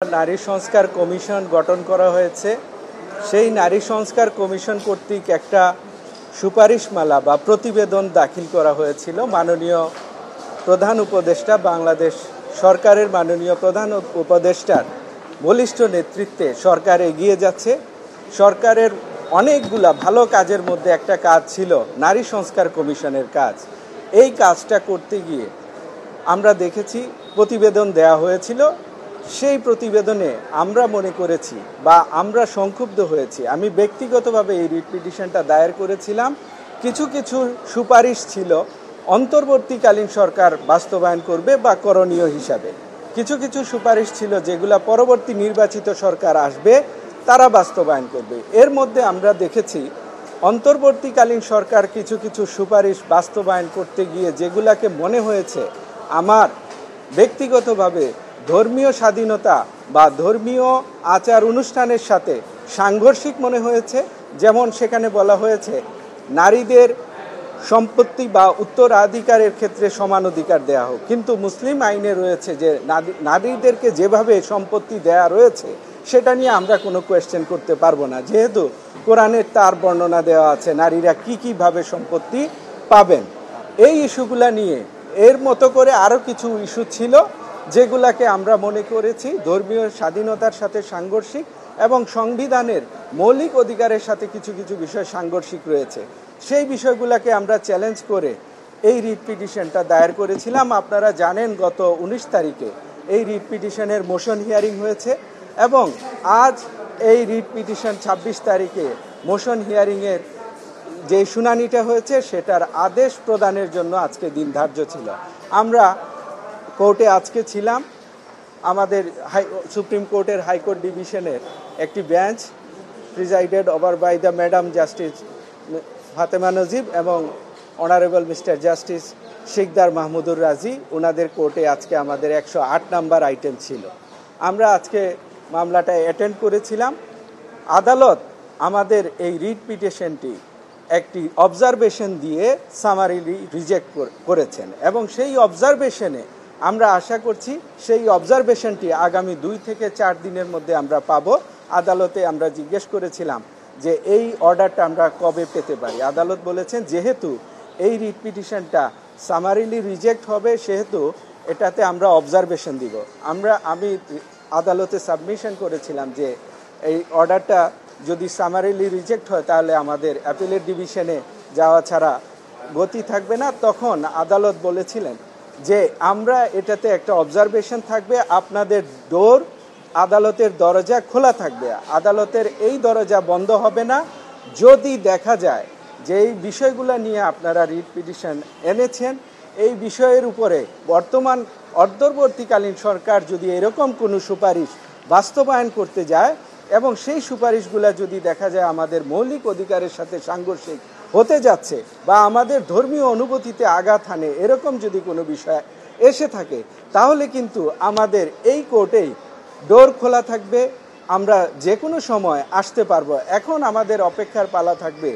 নারী সংস্কার কমিশন গঠন করা হয়েছে। সেই নারী সংস্কার কমিশন কর্তৃক একটা সুপারিশমালা বা প্রতিবেদন দাখিল করা হয়েছিল। মাননীয় প্রধান উপদেষ্টা, বাংলাদেশ সরকারের মাননীয় প্রধান উপদেষ্টার বলিষ্ঠ নেতৃত্বে সরকার এগিয়ে যাচ্ছে। সরকারের অনেকগুলা ভালো কাজের মধ্যে একটা কাজ ছিল নারী সংস্কার কমিশনের কাজ। এই কাজটা করতে গিয়ে আমরা দেখেছি প্রতিবেদন দেয়া হয়েছিল। সেই প্রতিবেদনে আমরা মনে করেছি বা আমরা সংক্ষুব্ধ হয়েছি। আমি ব্যক্তিগতভাবে এই রিট পিটিশনটা দায়ের করেছিলাম। কিছু কিছু সুপারিশ ছিল অন্তর্বর্তীকালীন সরকার বাস্তবায়ন করবে বা করণীয় হিসাবে। কিছু কিছু সুপারিশ ছিল যেগুলা পরবর্তী নির্বাচিত সরকার আসবে তারা বাস্তবায়ন করবে। এর মধ্যে আমরা দেখেছি অন্তর্বর্তীকালীন সরকার কিছু কিছু সুপারিশ বাস্তবায়ন করতে গিয়ে যেগুলাকে মনে হয়েছে আমার ব্যক্তিগতভাবে ধর্মীয় স্বাধীনতা বা ধর্মীয় আচার অনুষ্ঠানের সাথে সাংঘর্ষিক মনে হয়েছে। যেমন সেখানে বলা হয়েছে নারীদের সম্পত্তি বা উত্তরাধিকারের ক্ষেত্রে সমান অধিকার দেয়া হোক, কিন্তু মুসলিম আইনে রয়েছে যে নারীদেরকে যেভাবে সম্পত্তি দেয়া রয়েছে সেটা নিয়ে আমরা কোনো কোয়েশ্চেন করতে পারবো না, যেহেতু কোরআনের তার বর্ণনা দেওয়া আছে নারীরা কীভাবে সম্পত্তি পাবেন। এই ইস্যুগুলা নিয়ে এর মতো করে আরও কিছু ইস্যু ছিল যেগুলাকে আমরা মনে করেছি ধর্মীয় স্বাধীনতার সাথে সাংঘর্ষিক এবং সংবিধানের মৌলিক অধিকারের সাথে কিছু কিছু বিষয় সাংঘর্ষিক রয়েছে। সেই বিষয়গুলোকে আমরা চ্যালেঞ্জ করে এই রিট পিটিশনটা দায়ের করেছিলাম। আপনারা জানেন গত 19 তারিখে এই রিট পিটিশনের মোশন হিয়ারিং হয়েছে এবং আজ এই রিট পিটিশন 26 তারিখে মোশন হিয়ারিংয়ের যে শুনানিটা হয়েছে সেটার আদেশ প্রদানের জন্য আজকে দিন ধার্য ছিল। আমরা কোর্টে আজকে ছিলাম। আমাদের সুপ্রিম কোর্টের হাইকোর্ট ডিভিশনের একটি bench presided over by the madam justice Fatema Najib এবং honourable mister justice Sikder Mahmudur Razi, ওনাদের কোর্টে আজকে আমাদের 108 নাম্বার আইটেম ছিল। আমরা আজকে মামলাটা অ্যাটেন্ড করেছিলাম। আদালত আমাদের এই রিট পিটিশনটি একটি অবজারভেশন দিয়ে সামারিলি রিজেক্ট করেছেন এবং সেই অবজারভেশনে আমরা আশা করছি সেই অবজারভেশনটি আগামী 2 থেকে 4 দিনের মধ্যে আমরা পাবো। আদালতে আমরা জিজ্ঞেস করেছিলাম যে এই অর্ডারটা আমরা কবে পেতে পারি। আদালত বলেছেন যেহেতু এই রিট পিটিশনটা সামারিলি রিজেক্ট হবে সেহেতু এটাতে আমরা অবজারভেশন দিব। আমি আদালতে সাবমিশন করেছিলাম যে এই অর্ডারটা যদি সামারিলি রিজেক্ট হয় তাহলে আমাদের অ্যাপিলেট ডিভিশনে যাওয়া ছাড়া গতি থাকবে না। তখন আদালত বলেছিলেন যে আমরা এটাতে একটা অবজারভেশন থাকবে, আপনাদের ডোর আদালতের দরজা খোলা থাকবে, আদালতের এই দরজা বন্ধ হবে না যদি দেখা যায় যে এই বিষয়গুলো নিয়ে আপনারা রিট পিটিশন এনেছেন এই বিষয়ের উপরে বর্তমান অন্তর্বর্তীকালীন সরকার যদি এরকম কোনো সুপারিশ বাস্তবায়ন করতে যায় এবং সেই সুপারিশগুলো যদি দেখা যায় আমাদের মৌলিক অধিকারের সাথে সাংঘর্ষিক হতে যাচ্ছে বা আমাদের ধর্মীয় অনুভূতিতে আঘাত হানে এরকম যদি কোনো বিষয় এসে থাকে তাহলে কিন্তু আমাদের এই কোর্টেই ডোর খোলা থাকবে, আমরা যে কোনো সময় আসতে পারবো। এখন আমাদের অপেক্ষার পালা থাকবে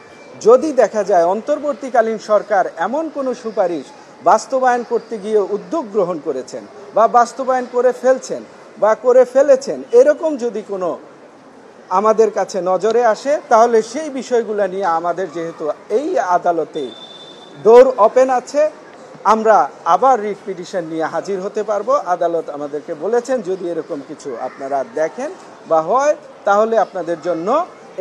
যদি দেখা যায় অন্তর্বর্তীকালীন সরকার এমন কোনো সুপারিশ বাস্তবায়ন করতে গিয়ে উদ্যোগ গ্রহণ করেছেন বা বাস্তবায়ন করে ফেলছেন বা করে ফেলেছেন এরকম যদি কোনো আমাদের কাছে নজরে আসে তাহলে সেই বিষয়গুলো নিয়ে আমাদের যেহেতু এই আদালতে ডোর ওপেন আছে আমরা আবার রিট পিটিশন নিয়ে হাজির হতে পারবো। আদালত আমাদেরকে বলেছেন যদি এরকম কিছু আপনারা দেখেন বা হয় তাহলে আপনাদের জন্য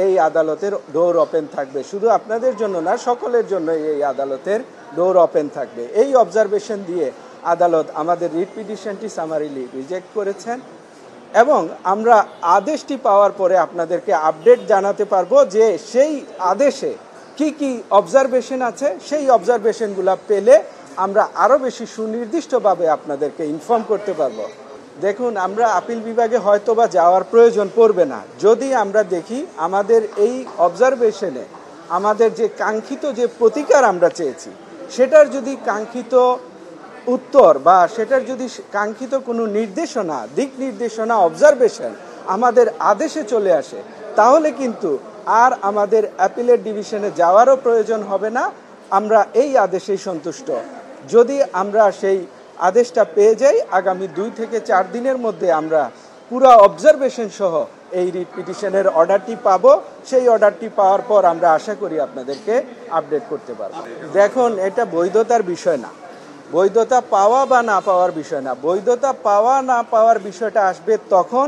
এই আদালতের ডোর ওপেন থাকবে। শুধু আপনাদের জন্য না, সকলের জন্য এই আদালতের ডোর ওপেন থাকবে। এই অবজারভেশন দিয়ে আদালত আমাদের রিট পিটিশনটি সামারিলি রিজেক্ট করেছেন এবং আমরা আদেশটি পাওয়ার পরে আপনাদেরকে আপডেট জানাতে পারবো যে সেই আদেশে কি কি অবজারভেশন আছে। সেই অবজারভেশনগুলো পেলে আমরা আরও বেশি সুনির্দিষ্টভাবে আপনাদেরকে ইনফর্ম করতে পারবো। দেখুন, আমরা আপিল বিভাগে হয়তোবা যাওয়ার প্রয়োজন পড়বে না যদি আমরা দেখি আমাদের এই অবজারভেশনে আমাদের যে কাঙ্ক্ষিত যে প্রতিকার আমরা চেয়েছি সেটার যদি কাঙ্ক্ষিত উত্তর বা সেটার যদি কাঙ্ক্ষিত কোনো নির্দেশনা, দিক নির্দেশনা, অবজারভেশন আমাদের আদেশে চলে আসে তাহলে কিন্তু আর আমাদের অ্যাপিলেট ডিভিশনে যাওয়ারও প্রয়োজন হবে না। আমরা এই আদেশেই সন্তুষ্ট। যদি আমরা সেই আদেশটা পেয়ে যাই আগামী 2 থেকে 4 দিনের মধ্যে আমরা পুরো অবজারভেশন সহ এই রিট পিটিশনের অর্ডারটি পাবো। সেই অর্ডারটি পাওয়ার পর আমরা আশা করি আপনাদেরকে আপডেট করতে পারবো। দেখুন, এটা বৈধতার বিষয় না, বৈধতা পাওয়া বা না পাওয়ার বিষয় না। বৈধতা পাওয়া না পাওয়ার বিষয়টা আসবে তখন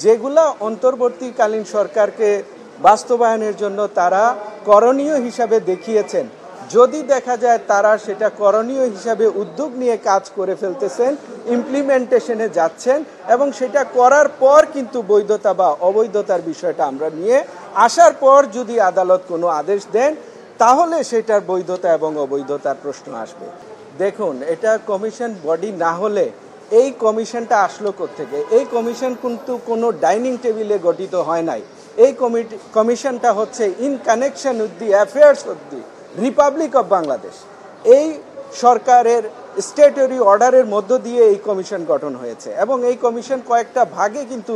যেগুলা অন্তর্বর্তীকালীন সরকারকে বাস্তবায়নের জন্য তারা করণীয় হিসাবে দেখিয়েছেন। যদি দেখা যায় তারা সেটা করণীয় হিসাবে উদ্যোগ নিয়ে কাজ করে ফেলতেছেন, ইমপ্লিমেন্টেশনে যাচ্ছেন, এবং সেটা করার পর কিন্তু বৈধতা বা অবৈধতার বিষয়টা আমরা নিয়ে আসার পর যদি আদালত কোনো আদেশ দেন, তাহলে সেটার বৈধতা এবং অবৈধতার প্রশ্ন আসবে। দেখুন, এটা কমিশন বডি না হলে এই কমিশনটা আসলো কোত্থেকে? এই কমিশন কিন্তু কোনো ডাইনিং টেবিলে গঠিত হয় নাই। এই কমিশনটা হচ্ছে in connection with the affairs of the Republic of Bangladesh. এই সরকারের স্ট্যাটুটরি অর্ডারের মধ্য দিয়ে এই কমিশন গঠন হয়েছে, এবং এই কমিশন কয়েকটা ভাগে কিন্তু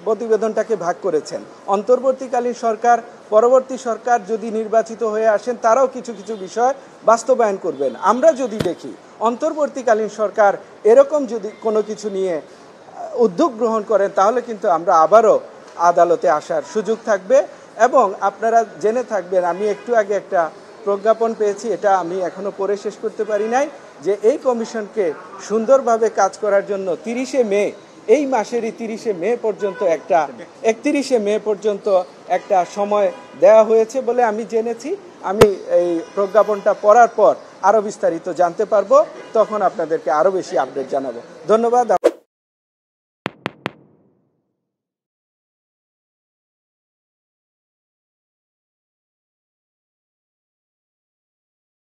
প্রতিবেদনটাকে ভাগ করেছেন। অন্তর্বর্তীকালীন সরকার, পরবর্তী সরকার যদি নির্বাচিত হয়ে আসেন, তারাও কিছু কিছু বিষয় বাস্তবায়ন করবেন। আমরা যদি দেখি অন্তর্বর্তীকালীন সরকার এরকম যদি কোনো কিছু নিয়ে উদ্যোগ গ্রহণ করেন, তাহলে কিন্তু আমরা আবারও আদালতে আসার সুযোগ থাকবে। এবং আপনারা জেনে থাকবেন, আমি একটু আগে একটা প্রজ্ঞাপন পেয়েছি, এটা আমি এখনো পড়ে শেষ করতে পারি নাই, যে এই কমিশনকে সুন্দরভাবে কাজ করার জন্য 30শে মে, এই মাসেরই 30শে মে পর্যন্ত 31শে মে পর্যন্ত একটা সময় দেওয়া হয়েছে বলে আমি জেনেছি। আমি এই প্রজ্ঞাপনটা পড়ার পর আরও বিস্তারিত জানতে পারবো, তখন আপনাদেরকে আরও বেশি আপডেট জানাবো। ধন্যবাদ।